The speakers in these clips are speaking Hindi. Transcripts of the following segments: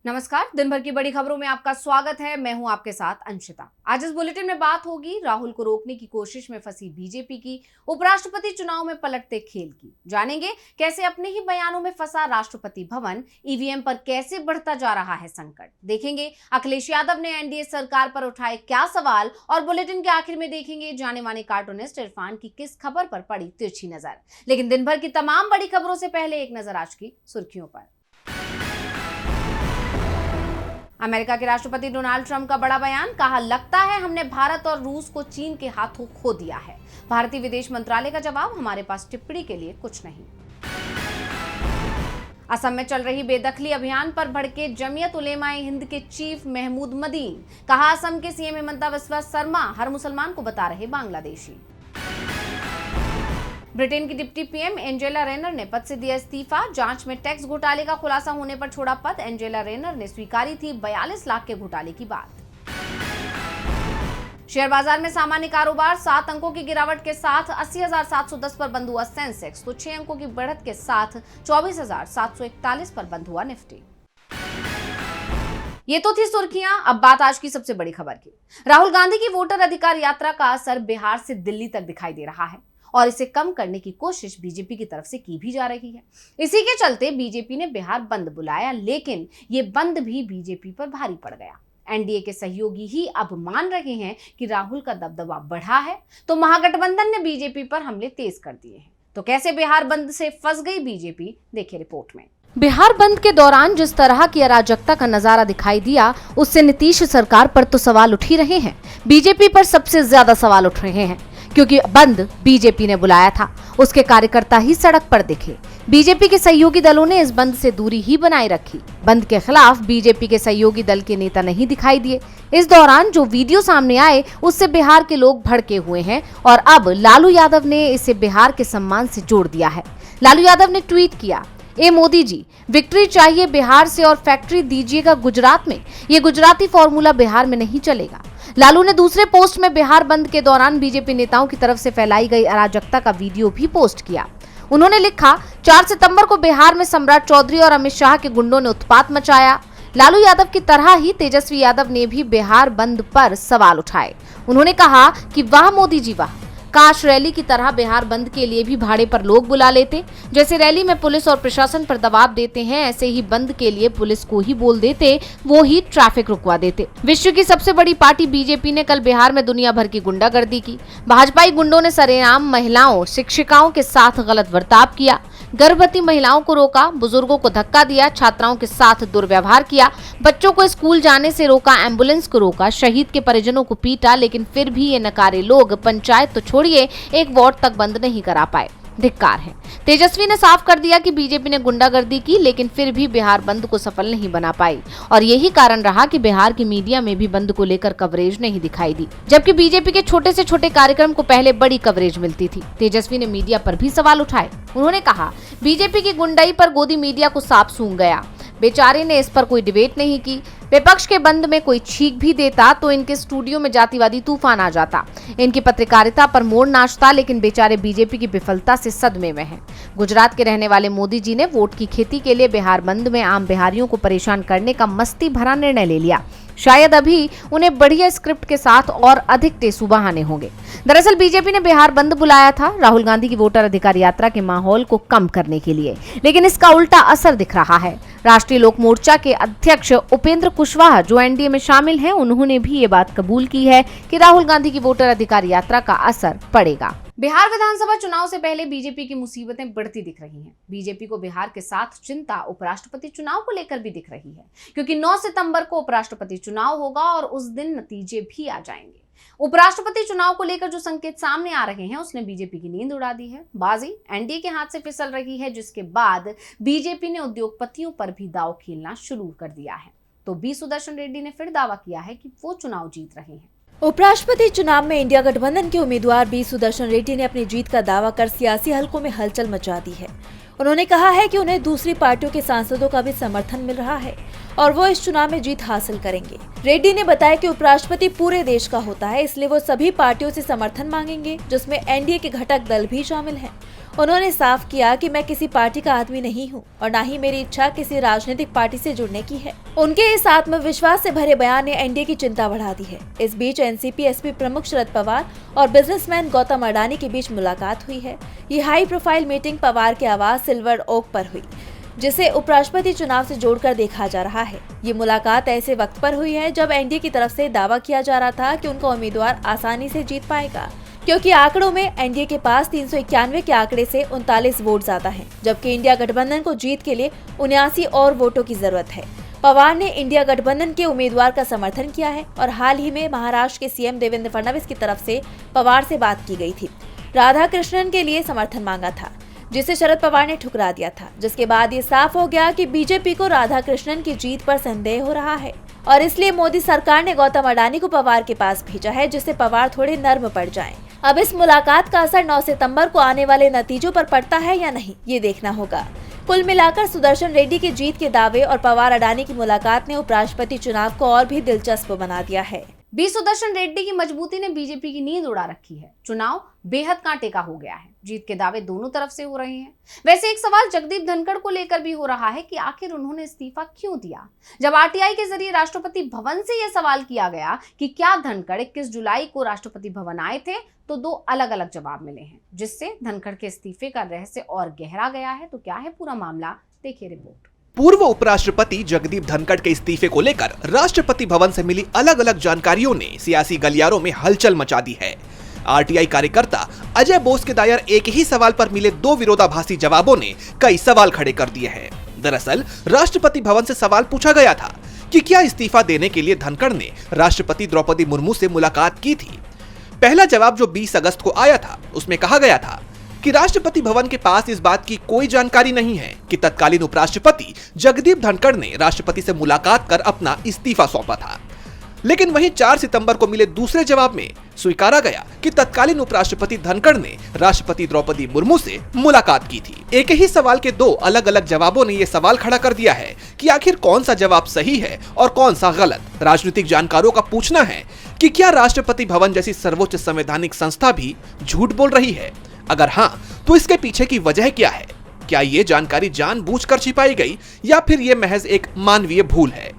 नमस्कार। दिन भर की बड़ी खबरों में आपका स्वागत है। मैं हूं आपके साथ अंशिता। आज इस बुलेटिन में बात होगी राहुल को रोकने की कोशिश में फंसी बीजेपी की, उपराष्ट्रपति चुनाव में पलटते खेल की। जानेंगे कैसे अपने ही बयानों में फंसा राष्ट्रपति भवन, ईवीएम पर कैसे बढ़ता जा रहा है संकट। देखेंगे अखिलेश यादव ने एनडीए सरकार पर उठाए क्या सवाल, और बुलेटिन के आखिर में देखेंगे जाने माने कार्टूनिस्ट इरफान की किस खबर पर पड़ी तिरछी नजर। लेकिन दिन भर की तमाम बड़ी खबरों से पहले एक नजर आज की सुर्खियों पर। अमेरिका के राष्ट्रपति डोनाल्ड ट्रंप का बड़ा बयान, कहा लगता है हमने भारत और रूस को चीन के हाथों खो दिया है। भारतीय विदेश मंत्रालय का जवाब, हमारे पास टिप्पणी के लिए कुछ नहीं। असम में चल रही बेदखली अभियान पर भड़के जमीयत उलेमाए हिंद के चीफ महमूद मदीन, कहा असम के सीएम हिमंता बिस्वा शर्मा हर मुसलमान को बता रहे बांग्लादेशी। ब्रिटेन की डिप्टी पीएम एंजेला रेनर ने पद से दिया इस्तीफा, जांच में टैक्स घोटाले का खुलासा होने पर छोड़ा पद। एंजेला रेनर ने स्वीकारी थी 42 लाख के घोटाले की बात। शेयर बाजार में सामान्य कारोबार, 7 अंकों की गिरावट के साथ 80,710 पर बंद हुआ सेंसेक्स, तो 6 अंकों की बढ़त के साथ 24,741 पर बंद हुआ निफ्टी। ये तो थी सुर्खियां। अब बात आज की सबसे बड़ी खबर की। राहुल गांधी की वोटर अधिकार यात्रा का असर बिहार से दिल्ली तक दिखाई दे रहा है और इसे कम करने की कोशिश बीजेपी की तरफ से की भी जा रही है। इसी के चलते बीजेपी ने बिहार बंद बुलाया, लेकिन ये बंद भी बीजेपी पर भारी पड़ गया। एनडीए के सहयोगी ही अब मान रहे हैं कि राहुल का दबदबा बढ़ा है, तो महागठबंधन ने बीजेपी पर हमले तेज कर दिए हैं। तो कैसे बिहार बंद से फंस गई बीजेपी, देखिए रिपोर्ट में। बिहार बंद के दौरान जिस तरह की अराजकता का नजारा दिखाई दिया, उससे नीतीश सरकार पर तो सवाल उठ ही रहे हैं। बीजेपी पर सबसे ज्यादा सवाल उठ रहे हैं, क्योंकि बंद बीजेपी ने बुलाया था, उसके कार्यकर्ता ही सड़क पर दिखे। बीजेपी के सहयोगी दलों ने इस बंद से दूरी ही बनाए रखी। बंद के खिलाफ बीजेपी के सहयोगी दल के नेता नहीं दिखाई दिए। इस दौरान जो वीडियो सामने आए, उससे बिहार के लोग भड़के हुए हैं और अब लालू यादव ने इसे बिहार के सम्मान से जोड़ दिया है। लालू यादव ने ट्वीट किया, ए मोदी जी, विक्ट्री चाहिए बिहार से और फैक्ट्री दीजिएगा गुजरात में। ये गुजराती फॉर्मूला बिहार में नहीं चलेगा। लालू ने दूसरे पोस्ट में बिहार बंद के दौरान बीजेपी नेताओं की तरफ से फैलाई गई अराजकता का वीडियो भी पोस्ट किया। उन्होंने लिखा, 4 सितंबर को बिहार में सम्राट चौधरी और अमित शाह के गुंडों ने उत्पात मचाया। लालू यादव की तरह ही तेजस्वी यादव ने भी बिहार बंद पर सवाल उठाए। उन्होंने कहा कि वाह मोदी जी वाह, काश रैली की तरह बिहार बंद के लिए भी भाड़े पर लोग बुला लेते। जैसे रैली में पुलिस और प्रशासन पर दबाव देते हैं, ऐसे ही बंद के लिए पुलिस को ही बोल देते, वो ही ट्रैफिक रुकवा देते। विश्व की सबसे बड़ी पार्टी बीजेपी ने कल बिहार में दुनिया भर की गुंडागर्दी की। भाजपाई गुंडों ने सरेआम महिलाओं, शिक्षिकाओं के साथ गलत बर्ताव किया, गर्भवती महिलाओं को रोका, बुजुर्गों को धक्का दिया, छात्राओं के साथ दुर्व्यवहार किया, बच्चों को स्कूल जाने से रोका, एम्बुलेंस को रोका, शहीद के परिजनों को पीटा। लेकिन फिर भी ये नकारे लोग पंचायत तो छोड़िए, एक वार्ड तक बंद नहीं करा पाए। धिक्कार है। तेजस्वी ने साफ कर दिया कि बीजेपी ने गुंडागर्दी की, लेकिन फिर भी बिहार बंद को सफल नहीं बना पाई और यही कारण रहा कि बिहार की मीडिया में भी बंद को लेकर कवरेज नहीं दिखाई दी, जबकि बीजेपी के छोटे से छोटे कार्यक्रम को पहले बड़ी कवरेज मिलती थी। तेजस्वी ने मीडिया पर भी सवाल उठाए। उन्होंने कहा, बीजेपी की गुंडाई पर गोदी मीडिया को सांप सूंघ गया। बेचारे ने इस पर कोई डिबेट नहीं की। विपक्ष के बंद में कोई छींक भी देता तो इनके स्टूडियो में जातिवादी तूफान आ जाता। इनकी पत्रकारिता पर मोड़ नाचता, लेकिन बेचारे बीजेपी की विफलता से सदमे में हैं। गुजरात के रहने वाले मोदी जी ने वोट की खेती के लिए बिहार बंद में आम बिहारियों को परेशान करने का मस्ती भरा निर्णय ले लिया। शायद अभी उन्हें बढ़िया स्क्रिप्ट के साथ और अधिक टेसू बहाने होंगे। दरअसल बीजेपी ने बिहार बंद बुलाया था राहुल गांधी की वोटर अधिकार यात्रा के माहौल को कम करने के लिए, लेकिन इसका उल्टा असर दिख रहा है। राष्ट्रीय लोक मोर्चा के अध्यक्ष उपेंद्र कुशवाहा, जो एनडीए में शामिल हैं, उन्होंने भी ये बात कबूल की है कि राहुल गांधी की वोटर अधिकार यात्रा का असर पड़ेगा। बिहार विधानसभा चुनाव से पहले बीजेपी की मुसीबतें बढ़ती दिख रही हैं। बीजेपी को बिहार के साथ चिंता उपराष्ट्रपति चुनाव को लेकर भी दिख रही है, क्योंकि 9 सितंबर को उपराष्ट्रपति चुनाव होगा और उस दिन नतीजे भी आ जाएंगे। उपराष्ट्रपति चुनाव को लेकर जो संकेत सामने आ रहे हैं, उसने बीजेपी की नींद उड़ा दी है। बाजी एनडीए के हाथ से फिसल रही है, जिसके बाद बीजेपी ने उद्योगपतियों पर भी दांव खेलना शुरू कर दिया है। तो बी सुदर्शन रेड्डी ने फिर दावा किया है कि वो चुनाव जीत रहे हैं। उपराष्ट्रपति चुनाव में इंडिया गठबंधन के उम्मीदवार बी सुदर्शन रेड्डी ने अपनी जीत का दावा कर सियासी हलकों में हलचल मचा दी है। उन्होंने कहा है कि उन्हें दूसरी पार्टियों के सांसदों का भी समर्थन मिल रहा है और वो इस चुनाव में जीत हासिल करेंगे। रेड्डी ने बताया कि उपराष्ट्रपति पूरे देश का होता है, इसलिए वो सभी पार्टियों से समर्थन मांगेंगे, जिसमें एनडीए के घटक दल भी शामिल हैं। उन्होंने साफ किया कि मैं किसी पार्टी का आदमी नहीं हूं और न ही मेरी इच्छा किसी राजनीतिक पार्टी से जुड़ने की है। उनके इस आत्मविश्वास से भरे बयान ने एनडीए की चिंता बढ़ा दी है। इस बीच एनसीपी एसपी प्रमुख शरद पवार और बिजनेसमैन गौतम अडानी के बीच मुलाकात हुई है। ये हाई प्रोफाइल मीटिंग पवार के आवास सिल्वर ओक पर हुई, जिसे उपराष्ट्रपति चुनाव से जोड़कर देखा जा रहा है। ये मुलाकात ऐसे वक्त पर हुई है जब एनडीए की तरफ से दावा किया जा रहा था कि उनका उम्मीदवार आसानी से जीत पाएगा, क्योंकि आंकड़ों में एनडीए के पास 391 के आंकड़े से 39 वोट ज्यादा हैं, जबकि इंडिया गठबंधन को जीत के लिए 79 और वोटों की जरूरत है। पवार ने इंडिया गठबंधन के उम्मीदवार का समर्थन किया है और हाल ही में महाराष्ट्र के सीएम देवेंद्र फडणवीस की तरफ से पवार से बात की गई थी। राधाकृष्णन के लिए समर्थन मांगा था, जिसे शरद पवार ने ठुकरा दिया था, जिसके बाद ये साफ हो गया कि बीजेपी को राधाकृष्णन की जीत पर संदेह हो रहा है और इसलिए मोदी सरकार ने गौतम अडानी को पवार के पास भेजा है, जिससे पवार थोड़े नर्म पड़ जाएं। अब इस मुलाकात का असर 9 सितंबर को आने वाले नतीजों पर पड़ता है या नहीं, ये देखना होगा। कुल मिलाकर सुदर्शन रेड्डी की जीत के दावे और पवार अडानी की मुलाकात ने उपराष्ट्रपति चुनाव को और भी दिलचस्प बना दिया है। बी सुदर्शन रेड्डी की मजबूती ने बीजेपी की नींद उड़ा रखी है। चुनाव बेहद कांटे का हो गया है। जीत के दावे दोनों तरफ से हो रहे हैं। वैसे एक सवाल जगदीप धनखड़ को लेकर भी हो रहा है कि आखिर उन्होंने इस्तीफा क्यों दिया। जब आरटीआई के जरिए राष्ट्रपति भवन से यह सवाल किया गया कि क्या धनखड़ 21 जुलाई को राष्ट्रपति भवन आए थे, तो 2 अलग अलग जवाब मिले हैं, जिससे धनखड़ के इस्तीफे का रहस्य और गहरा गया है। तो क्या है पूरा मामला, देखिए रिपोर्ट। पूर्व उपराष्ट्रपति जगदीप धनखड़ के इस्तीफे को लेकर राष्ट्रपति भवन से मिली अलग अलग जानकारियों ने सियासी गलियारों में हलचल मचा दी है। आरटीआई कार्यकर्ता अजय बोस के दायर एक ही सवाल पर मिले 2 विरोधाभासी जवाबों ने कई सवाल खड़े कर दिए हैं। दरअसल राष्ट्रपति भवन से सवाल पूछा गया था कि क्या इस्तीफा देने के लिए धनखड़ ने राष्ट्रपति द्रौपदी मुर्मू से मुलाकात की थी। पहला जवाब जो 20 अगस्त को आया था, उसमें कहा गया था कि राष्ट्रपति भवन के पास इस बात की कोई जानकारी नहीं है कि तत्कालीन उपराष्ट्रपति जगदीप धनखड़ ने राष्ट्रपति से मुलाकात कर अपना इस्तीफा सौंपा था। लेकिन वहीं 4 सितंबर को मिले दूसरे जवाब में स्वीकारा गया कि तत्कालीन उपराष्ट्रपति धनखड़ ने राष्ट्रपति द्रौपदी मुर्मू से मुलाकात की थी। एक ही सवाल के 2 अलग अलग जवाबों ने यह सवाल खड़ा कर दिया है कि आखिर कौन सा जवाब सही है और कौन सा गलत। राजनीतिक जानकारों का पूछना है कि क्या राष्ट्रपति भवन जैसी सर्वोच्च संवैधानिक संस्था भी झूठ बोल रही है? अगर हाँ, तो इसके पीछे की वजह क्या है? क्या ये जानकारी जानबूझकर छिपाई गई या फिर ये महज एक मानवीय भूल है?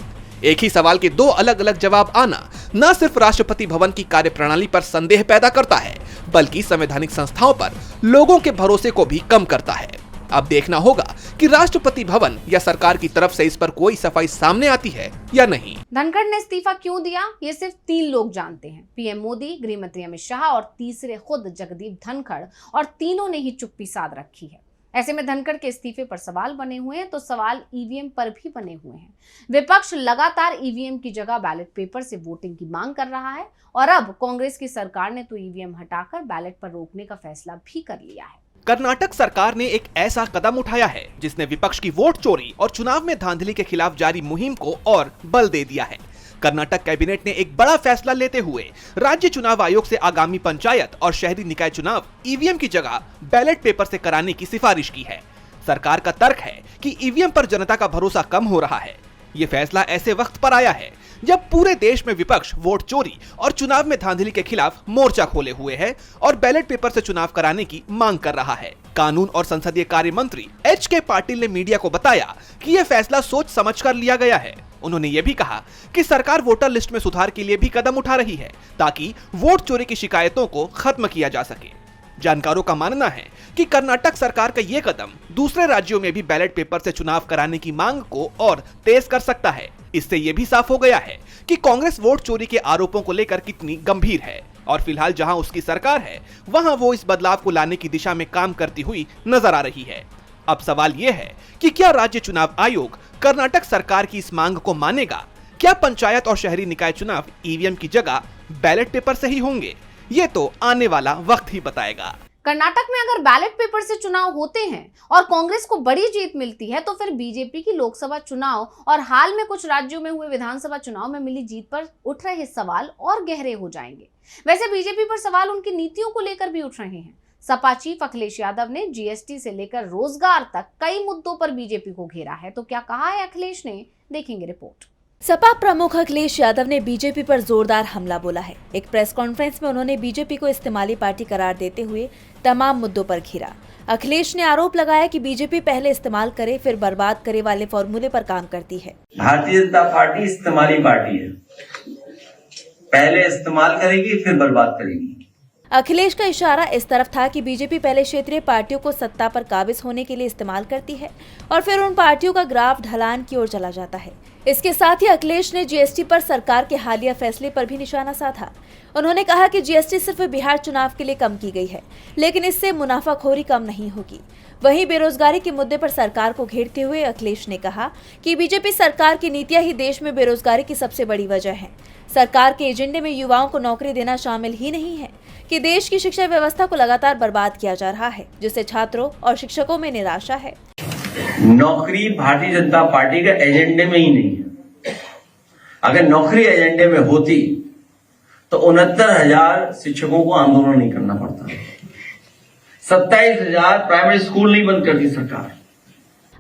एक ही सवाल के 2 अलग अलग जवाब आना न सिर्फ राष्ट्रपति भवन की कार्यप्रणाली पर संदेह पैदा करता है, बल्कि संवैधानिक संस्थाओं पर लोगों के भरोसे को भी कम करता है। अब देखना होगा कि राष्ट्रपति भवन या सरकार की तरफ से इस पर कोई सफाई सामने आती है या नहीं। धनखड़ ने इस्तीफा क्यों दिया, ये सिर्फ 3 लोग जानते हैं, पीएम मोदी, गृह मंत्री अमित शाह और तीसरे खुद जगदीप धनखड़, और तीनों ने ही चुप्पी साध रखी है। ऐसे में धनखड़ के इस्तीफे पर सवाल बने हुए हैं, तो सवाल ईवीएम पर भी बने हुए हैं। विपक्ष लगातार ईवीएम की जगह बैलेट पेपर से वोटिंग की मांग कर रहा है और अब कांग्रेस की सरकार ने तो ईवीएम हटाकर बैलेट पर रोकने का फैसला भी कर लिया है। कर्नाटक सरकार ने एक ऐसा कदम उठाया है जिसने विपक्ष की वोट चोरी और चुनाव में धांधली के खिलाफ जारी मुहिम को और बल दे दिया है। कर्नाटक कैबिनेट ने एक बड़ा फैसला लेते हुए राज्य चुनाव आयोग से आगामी पंचायत और शहरी निकाय चुनाव ईवीएम की जगह बैलेट पेपर से कराने की सिफारिश की है। सरकार का तर्क है कि ईवीएम पर जनता का भरोसा कम हो रहा है। ये फैसला ऐसे वक्त पर आया है जब पूरे देश में विपक्ष वोट चोरी और चुनाव में धांधली के खिलाफ मोर्चा खोले हुए है और बैलेट पेपर से चुनाव कराने की मांग कर रहा है। कानून और संसदीय कार्य मंत्री एच.के. पाटिल ने मीडिया को बताया कि यह फैसला सोच समझकर लिया गया है। उन्होंने ये भी कहा कि सरकार वोटर लिस्ट में सुधार के लिए भी कदम उठा रही है ताकि वोट चोरी की शिकायतों को खत्म किया जा सके। जानकारों का मानना है कि कर्नाटक सरकार का ये कदम दूसरे राज्यों में भी बैलेट पेपर से चुनाव कराने की मांग को और तेज कर सकता है। इससे ये भी साफ हो गया है कि कांग्रेस वोट चोरी के आरोपों को लेकर कितनी गंभीर है और फिलहाल जहां उसकी सरकार है वहां वो इस बदलाव को लाने की दिशा में काम करती हुई नजर आ रही है। अब सवाल ये है कि क्या राज्य चुनाव आयोग कर्नाटक सरकार की इस मांग को मानेगा? क्या पंचायत और शहरी निकाय चुनाव ईवीएम की जगह बैलेट पेपर से ही होंगे? ये तो आने वाला वक्त ही बताएगा। कर्नाटक में अगर बैलेट पेपर से चुनाव होते हैं और कांग्रेस को बड़ी जीत मिलती है, तो फिर बीजेपी की लोकसभा चुनाव और हाल में कुछ राज्यों में हुए विधानसभा चुनाव में मिली जीत पर उठ रहे सवाल और गहरे हो जाएंगे। वैसे बीजेपी पर सवाल उनकी नीतियों को लेकर भी उठ रहे हैं। सपा चीफ अखिलेश यादव ने जीएसटी से लेकर रोजगार तक कई मुद्दों पर बीजेपी को घेरा है। तो क्या कहा है अखिलेश ने, देखेंगे रिपोर्ट। सपा प्रमुख अखिलेश यादव ने बीजेपी पर जोरदार हमला बोला है। एक प्रेस कॉन्फ्रेंस में उन्होंने बीजेपी को इस्तेमाली पार्टी करार देते हुए तमाम मुद्दों पर घेरा। अखिलेश ने आरोप लगाया कि बीजेपी पहले इस्तेमाल करे फिर बर्बाद करे वाले फॉर्मूले पर काम करती है। भारतीय जनता पार्टी इस्तेमाली पार्टी है, पहले इस्तेमाल करेगी फिर बर्बाद करेगी। अखिलेश का इशारा इस तरफ था कि बीजेपी पहले क्षेत्रीय पार्टियों को सत्ता पर काबिज होने के लिए इस्तेमाल करती है और फिर उन पार्टियों का ग्राफ ढलान की ओर चला जाता है। इसके साथ ही अखिलेश ने जीएसटी पर सरकार के हालिया फैसले पर भी निशाना साधा। उन्होंने कहा कि जीएसटी सिर्फ बिहार चुनाव के लिए कम की गई है, लेकिन इससे मुनाफाखोरी कम नहीं होगी। वहीं बेरोजगारी के मुद्दे पर सरकार को घेरते हुए अखिलेश ने कहा कि बीजेपी सरकार की नीतियां ही देश में बेरोजगारी की सबसे बड़ी वजह है। सरकार के एजेंडे में युवाओं को नौकरी देना शामिल ही नहीं है कि देश की शिक्षा व्यवस्था को लगातार बर्बाद किया जा रहा है, जिससे छात्रों और शिक्षकों में निराशा है। नौकरी भारतीय जनता पार्टी के एजेंडे में ही नहीं है। अगर नौकरी एजेंडे में होती तो 69,000 शिक्षकों को आंदोलन नहीं करना पड़ता, 27,000 प्राइमरी स्कूल नहीं बंद करती सरकार।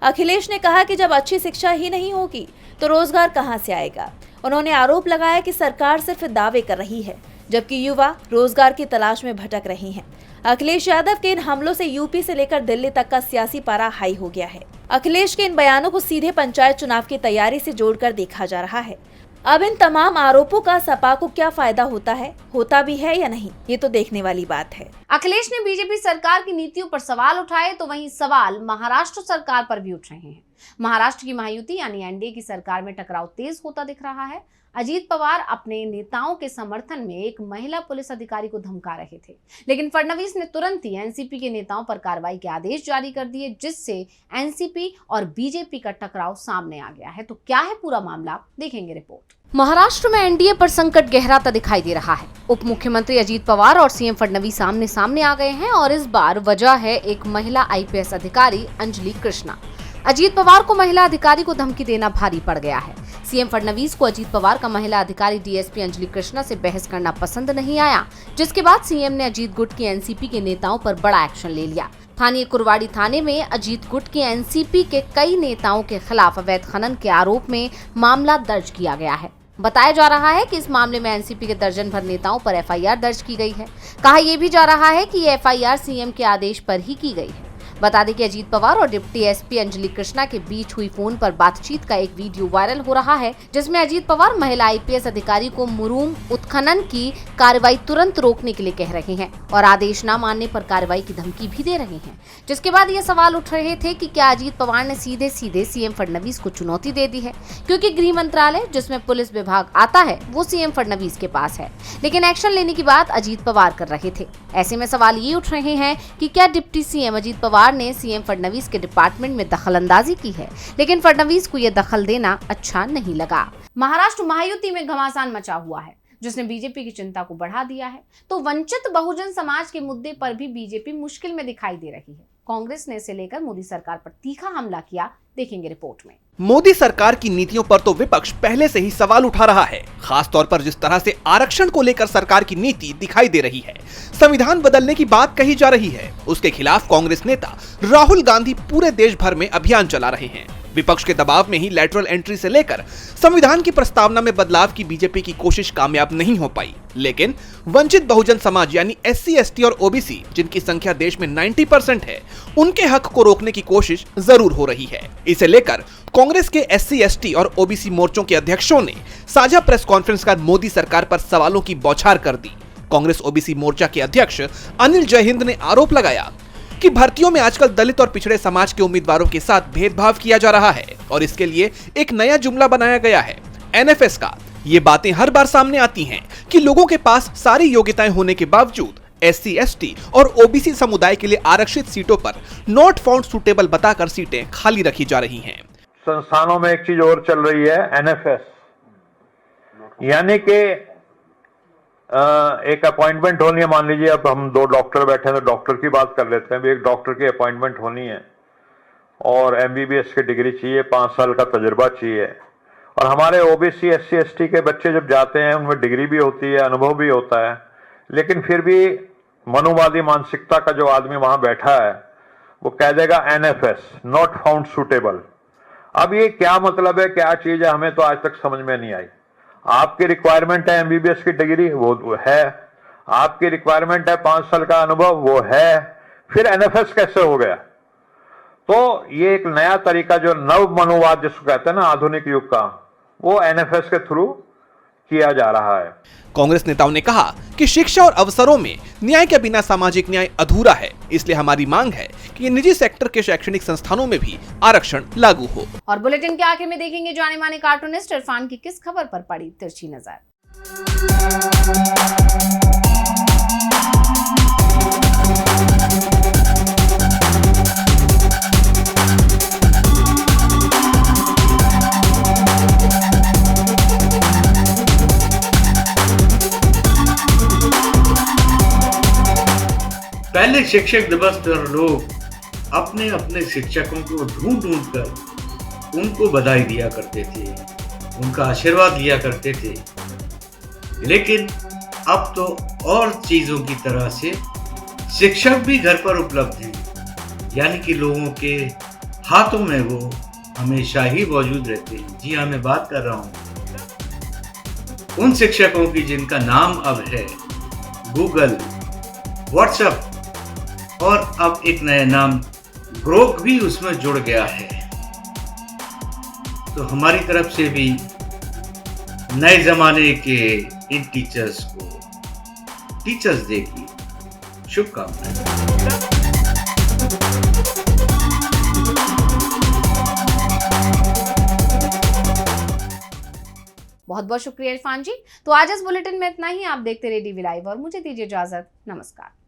अखिलेश ने कहा कि जब अच्छी शिक्षा ही नहीं होगी तो रोजगार कहां से आएगा। उन्होंने आरोप लगाया कि सरकार सिर्फ दावे कर रही है, जबकि युवा रोजगार की तलाश में भटक रहे हैं। अखिलेश यादव के इन हमलों से यूपी से लेकर दिल्ली तक का सियासी पारा हाई हो गया है। अखिलेश के इन बयानों को सीधे पंचायत चुनाव की तैयारी से जोड़कर देखा जा रहा है। अब इन तमाम आरोपों का सपा को क्या फायदा होता भी है या नहीं, ये तो देखने वाली बात है। अखिलेश ने बीजेपी सरकार की नीतियों पर सवाल उठाए तो वहीं सवाल महाराष्ट्र सरकार पर भी उठ रहे हैं। महाराष्ट्र की महायुति यानी एनडीए की सरकार में टकराव तेज होता दिख रहा है। अजीत पवार अपने नेताओं के समर्थन में एक महिला पुलिस अधिकारी को धमका रहे थे, लेकिन फडणवीस ने तुरंत ही एनसीपी के नेताओं पर कार्रवाई के आदेश जारी कर दिए, जिससे एनसीपी और बीजेपी का टकराव सामने आ गया है। तो क्या है पूरा मामला, देखेंगे रिपोर्ट। महाराष्ट्र में एनडीए पर संकट गहराता दिखाई दे रहा है। उप मुख्यमंत्री अजीत पवार और सीएम फडणवीस आमने सामने आ गए हैं और इस बार वजह है एक महिला आईपीएस अधिकारी अंजलि कृष्णा। अजीत पवार को महिला अधिकारी को धमकी देना भारी पड़ गया है। सीएम फडणवीस को अजीत पवार का महिला अधिकारी डीएसपी अंजलि कृष्णा से बहस करना पसंद नहीं आया, जिसके बाद सीएम ने अजीत गुट की एनसीपी के नेताओं पर बड़ा एक्शन ले लिया। स्थानीय कुरवाड़ी थाने में अजीत गुट की एनसीपी के कई नेताओं के खिलाफ अवैध खनन के आरोप में मामला दर्ज किया गया है। बताया जा रहा है कि इस मामले में एनसीपी के दर्जन भर नेताओं पर एफआईआर दर्ज की गई है। कहा यह भी जा रहा है कि ये एफआईआर सीएम के आदेश पर ही की गई है। बता दें कि अजीत पवार और डिप्टी एसपी अंजलि कृष्णा के बीच हुई फोन पर बातचीत का एक वीडियो वायरल हो रहा है, जिसमें अजीत पवार महिला आईपीएस अधिकारी को मुरूम उत्खनन की कार्रवाई तुरंत रोकने के लिए कह रहे हैं और आदेश न मानने पर कार्रवाई की धमकी भी दे रहे हैं। जिसके बाद ये सवाल उठ रहे थे कि क्या अजीत पवार ने सीधे सीधे सीएम फडणवीस को चुनौती दे दी है, क्योंकि गृह मंत्रालय जिसमें पुलिस विभाग आता है वो सीएम फडणवीस के पास है, लेकिन एक्शन लेने की बात अजीत पवार कर रहे थे। ऐसे में सवाल ये उठ रहे हैं कि क्या डिप्टी सीएम अजीत पवार ने सीएम फडणवीस के डिपार्टमेंट में दखलंदाजी की है, लेकिन फडणवीस को यह दखल देना अच्छा नहीं लगा। महाराष्ट्र महायुति में घमासान मचा हुआ है, जिसने बीजेपी की चिंता को बढ़ा दिया है। तो वंचित बहुजन समाज के मुद्दे पर भी बीजेपी मुश्किल में दिखाई दे रही है। कांग्रेस ने इसे लेकर मोदी सरकार पर तीखा हमला किया, देखेंगे रिपोर्ट में। मोदी सरकार की नीतियों पर तो विपक्ष पहले से ही सवाल उठा रहा है, खास तौर पर जिस तरह से आरक्षण को लेकर सरकार की नीति दिखाई दे रही है। संविधान बदलने की बात कही जा रही है, उसके खिलाफ कांग्रेस नेता राहुल गांधी पूरे देश भर में अभियान चला रहे हैं। विपक्ष के दबाव में ही लेटरल एंट्री से लेकर संविधान की प्रस्तावना में बदलाव की बीजेपी की कोशिश कामयाब नहीं हो पाई, लेकिन वंचित बहुजन समाज यानी एससी, एसटी और ओबीसी, जिनकी संख्या देश में 90% है, उनके हक को रोकने की कोशिश जरूर हो रही है। इसे लेकर कांग्रेस के एससी, एसटी और ओबीसी मोर्चों के अध्यक्षों ने साझा प्रेस कॉन्फ्रेंस कर मोदी सरकार पर सवालों की बौछार कर दी। कांग्रेस ओबीसी मोर्चा के अध्यक्ष अनिल जयहिंद ने आरोप लगाया कि भर्तियों में आजकल दलित और पिछड़े समाज के उम्मीदवारों के साथ भेदभाव किया जा रहा है और इसके लिए एक नया जुमला बनाया गया है, एनएफएस का। ये बातें हर बार सामने आती हैं कि लोगों के पास सारी योग्यताएं होने के बावजूद एससी, एसटी और ओबीसी समुदाय के लिए आरक्षित सीटों पर नॉट फाउंड सुटेबल बताकर सीटें खाली रखी जा रही हैं। संस्थानों में एक चीज और चल रही है, एनएफएस, यानी कि एक अपॉइंटमेंट होनी है। मान लीजिए अब हम 2 डॉक्टर बैठे हैं तो डॉक्टर की बात कर लेते हैं। भी एक डॉक्टर की अपॉइंटमेंट होनी है और एमबीबीएस की डिग्री चाहिए, 5 साल का तजुर्बा चाहिए। और हमारे ओबीसी, एससी, एसटी के बच्चे जब जाते हैं उनमें डिग्री भी होती है, अनुभव भी होता है, लेकिन फिर भी मनुवादी मानसिकता का जो आदमी वहां बैठा है वो कह देगा एनएफएस, नॉट फाउंड सुटेबल। अब ये क्या मतलब है, क्या चीज है, हमें तो आज तक समझ में नहीं आई। आपकी रिक्वायरमेंट है एमबीबीएस की डिग्री, वो है। आपकी रिक्वायरमेंट है 5 साल का अनुभव, वो है। फिर एनएफएस कैसे हो गया? तो ये एक नया तरीका जो नव मनुवाद जिसको कहते हैं ना आधुनिक युग का, वो एनएफएस के थ्रू किया जा रहा है। कांग्रेस नेताओं ने कहा कि शिक्षा और अवसरों में न्याय के बिना सामाजिक न्याय अधूरा है, इसलिए हमारी मांग है कि निजी सेक्टर के शैक्षणिक संस्थानों में भी आरक्षण लागू हो। और बुलेटिन के आखिर में देखेंगे जाने माने कार्टूनिस्ट इरफान की किस खबर पर पड़ी तिरछी नजर। पहले शिक्षक दिवस पर लोग अपने अपने शिक्षकों को ढूंढ ढूंढ कर उनको बधाई दिया करते थे, उनका आशीर्वाद लिया करते थे। लेकिन अब तो और चीजों की तरह से शिक्षक भी घर पर उपलब्ध हैं, यानी कि लोगों के हाथों में वो हमेशा ही मौजूद रहते हैं। जी हाँ, मैं बात कर रहा हूँ उन शिक्षकों की जिनका नाम अब है गूगल, व्हाट्सएप और अब एक नया नाम ग्रोक भी उसमें जुड़ गया है। तो हमारी तरफ से भी नए जमाने के इन टीचर्स को टीचर्स डे की शुभकामनाएं। बहुत बहुत शुक्रिया इरफान जी। तो आज इस बुलेटिन में इतना ही। आप देखते रहिए DV लाइव और मुझे दीजिए इजाजत। नमस्कार।